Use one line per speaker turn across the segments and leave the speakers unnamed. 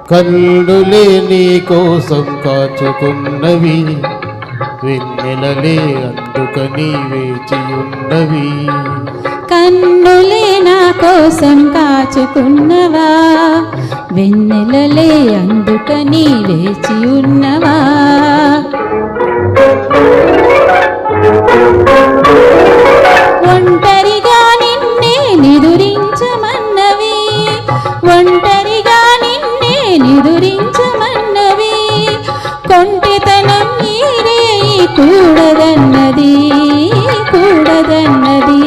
కన్నులే నీ కోసం కాచుకున్నవి, వెన్నెలలే అందుకని వేచియున్నవి.
కన్నులే నా కోసం కాచుకున్నవా, వెన్నెలలే అందుకని వేచి ఉన్నవా. ఒంటరిగా నిన్నే నిదురించమన్నవి, ఒంటరిగా నిన్నే నిదురించమన్నవి. కొంటెతనం మీరే కూడదన్నది, కూడదన్నది.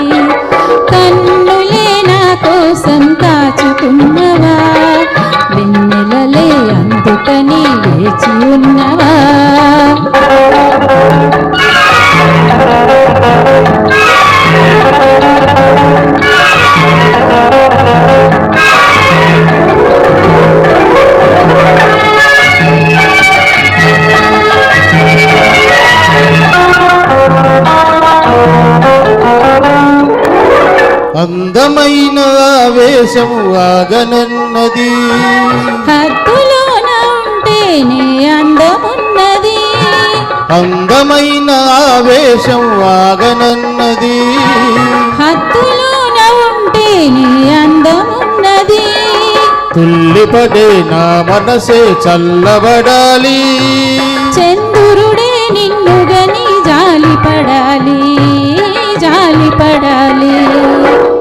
కన్నులే నా కోసం కాచుకున్నవా, వెన్నెలలే అందుకని వేచి ఉన్నవా.
అందమైన ఆవేశము ఆగనన్నది,
హద్దులోన ఉంటేనే అందమున్నది.
అందమైన ఆవేశం ఆగనన్నది,
హద్దులోన ఉంటేనే అందమున్నది.
తుల్లిపడే నా మనసే చల్లబడాలి,
చంద్రుడే నిన్నుగని జాలిపడాలి, జాలిపడాలి.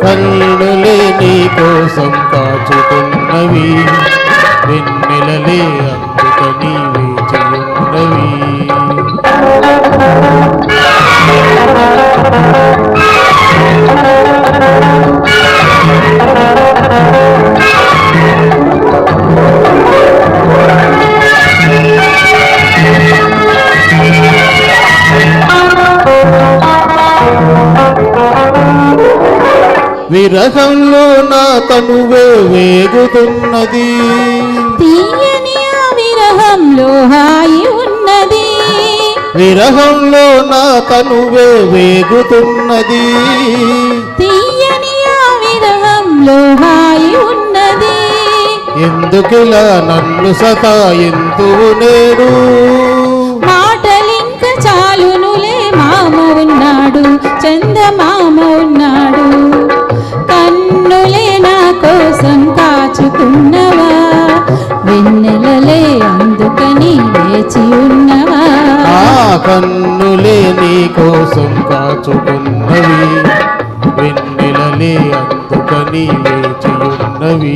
కన్నులే నీ కోసం కాచుకున్నవి, వెన్నెలలే అందుకని వేచియున్నవి. విరహంలో నా తనువే వేగుతున్నది,
తీయని ఆ విరహంలో హాయి ఉన్నది.
విరహంలో నా తనువే వేగుతున్నది,
తీయని ఆ విరహంలో హాయి ఉన్నది.
ఎందుకిలా నన్ను సతాయింతువు నేడు,
మాటలింక చాలునులే, మామ ఉన్నాడు, చందమామ ఉన్నాడు. కన్నులే నా కోసం కాచుకున్నవా, వెన్నెలలే అందుకని వేచి ఉన్నవా.
కన్నులే నీ కోసం కాచుకున్నవి, వెన్నెలలే అందుకని వేచియున్నవి.